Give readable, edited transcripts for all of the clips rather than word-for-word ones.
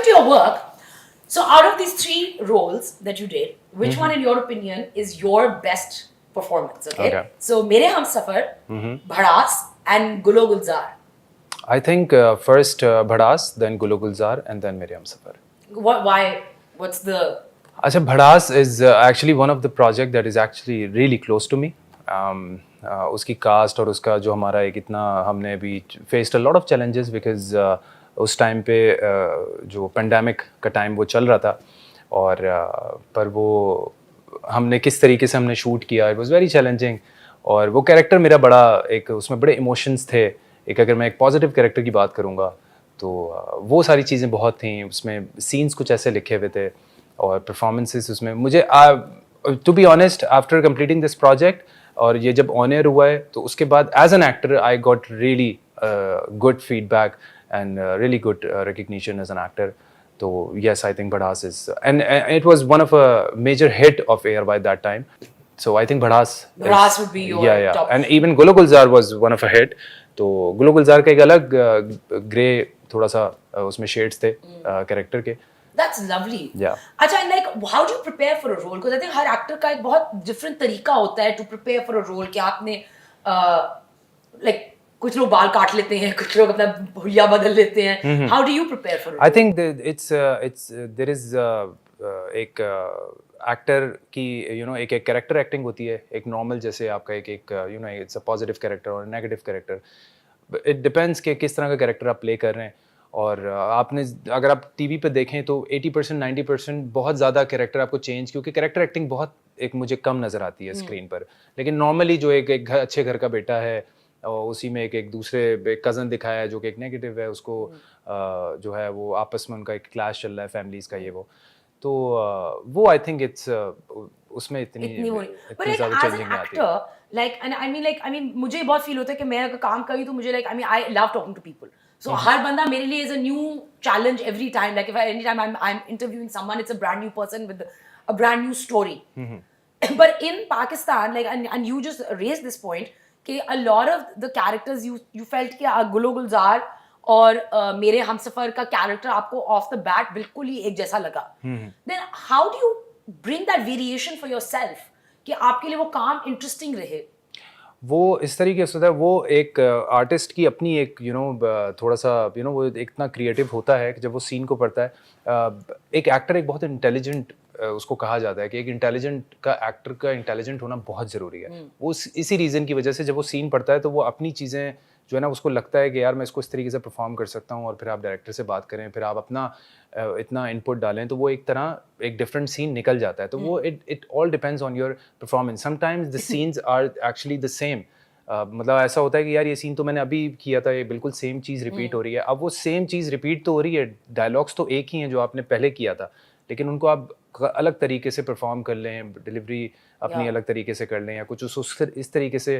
coming to your work, so out of these 3 roles that you did, which one, in your opinion, is your best performance? Okay. So, Mere Humsafar, Bhadas, and Gulo Gulzar. I think first Bhadas, then Gulo Gulzar, and then Mere Humsafar. Why? What's the? Acha, Bhadas is actually one of the project that is actually really close to me. उसकी cast और उसका जो हमारा एक इतना हमने अभी faced a lot of challenges because उस टाइम पे जो पेंडेमिक का टाइम वो चल रहा था और पर वो हमने किस तरीके से हमने शूट किया, इट वाज वेरी चैलेंजिंग. और वो कैरेक्टर मेरा बड़ा एक उसमें बड़े इमोशंस थे. एक अगर मैं एक पॉजिटिव कैरेक्टर की बात करूँगा तो वो सारी चीज़ें बहुत थी उसमें. सीन्स कुछ ऐसे लिखे हुए थे और परफॉर्मेंसेस उसमें मुझे to be honest after completing this project और ये जब ऑन एयर हुआ है तो उसके बाद as an actor I got really good feedback and really good recognition as an actor. तो yes, I think Bhadas is and it was one of a major hit of air by that time. So I think Bhadas would be your top. And even Gulo Gulzar was one of a hit. तो Gulo Gulzar का एक अलग grey थोड़ा सा उसमें shades थे character के. That's lovely. Yeah. अच्छा, and like how do you prepare for a role? Because I think her actor का एक बहुत different तरीका होता है to prepare for a role. कि आपने like कुछ लोग बाल काट लेते हैं, कुछ लोग अपना हुलिया बदल लेते हैं. How do you prepare for it? I think it's there is एक एक्टर की एक कैरेक्टर एक्टिंग होती है. एक नॉर्मल जैसे आपका एक इट्स अ पॉजिटिव कैरेक्टर और नेगेटिव कैरेक्टर. इट डिपेंड्स कि किस तरह का कैरेक्टर आप प्ले कर रहे हैं. और आपने अगर आप टीवी पे देखें तो 80% 90% बहुत ज़्यादा कैरेक्टर आपको चेंज, क्योंकि कैरेक्टर एक्टिंग बहुत एक मुझे कम नज़र आती है स्क्रीन पर. लेकिन नॉर्मली जो एक अच्छे घर का बेटा है और उसी में एक दूसरे कज़न दिखाया है जो कि एक नेगेटिव है, उसको जो है वो आपस में उनका एक क्लैश चल रहा है फैमिलीज़ का, ये वो. तो वो आई थिंक इट्स उसमें इतनी ज़्यादा चेंजिंग नहीं आती. Like, and I mean मुझे बहुत फील होता है कि मैं अगर काम करी तो मुझे I mean I love talking to people. So हर बंदा मेरे लिए is a new challenge every time. Like anytime I'm interviewing someone, it's a brand new person with a brand new story. But in Pakistan, like and you just raised this point कि a lot of the characters you felt कि Gulo Gulzar और मेरे हमसफर का character आपको of the bat बिल्कुल ही एक जैसा लगा. Then how do you bring that variation for yourself कि आपके लिए वो काम इंटरेस्टिंग रहे? वो इस तरीके से होता है, वो एक आर्टिस्ट की अपनी एक थोड़ा सा वो इतना क्रिएटिव होता है कि जब वो सीन को पढ़ता है. एक एक्टर एक बहुत इंटेलिजेंट उसको कहा जाता है कि एक इंटेलिजेंट का एक्टर का इंटेलिजेंट होना बहुत ज़रूरी है. वो इसी रीज़न की वजह से जब वो सीन पढ़ता है तो वो अपनी चीज़ें जो है ना उसको लगता है कि यार मैं इसको इस तरीके से परफॉर्म कर सकता हूँ. और फिर आप डायरेक्टर से बात करें, फिर आप अपना इतना इनपुट डालें तो वो एक तरह एक डिफरेंट सीन निकल जाता है. तो वो it all depends on your performance. Sometimes the scenes are actually the same. मतलब ऐसा होता है कि यार ये सीन तो मैंने अभी किया था, ये बिल्कुल सेम चीज़ रिपीट हो रही है. अब वो सेम चीज़ रिपीट तो हो रही है, डायलॉग्स तो एक ही हैं जो आपने पहले किया था, लेकिन उनको आप अलग तरीके से परफॉर्म कर लें, डिलीवरी अपनी अलग तरीके से कर लें, या कुछ इस तरीके से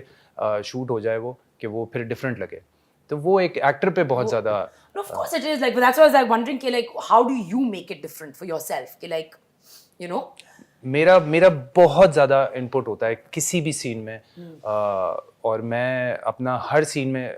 शूट हो जाए वो कि वो फिर डिफरेंट लगे. तो वो एक एक्टर पे बहुत ज़्यादा. Of course it is, like, but that's why I was like wondering कि like how do you make it different for yourself कि like मेरा बहुत ज़्यादा इनपुट होता है किसी भी सीन में. और मैं अपना हर सीन में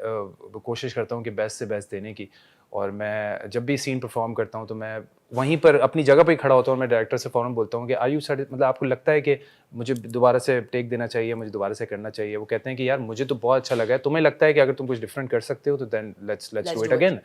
कोशिश करता हूँ कि बेस्ट से बेस्ट देने की. और मैं जब भी सीन परफॉर्म करता हूँ तो मैं वहीं पर अपनी जगह पर ही खड़ा होता हूँ और मैं डायरेक्टर से फ़ौरन बोलता हूँ कि आर यू मतलब आपको लगता है कि मुझे दोबारा से टेक देना चाहिए, मुझे दोबारा से करना चाहिए. वो कहते हैं कि यार मुझे तो बहुत अच्छा लगा है, तुम्हें लगता है कि अगर तुम कुछ डिफरेंट कर सकते हो तो then let's do it again.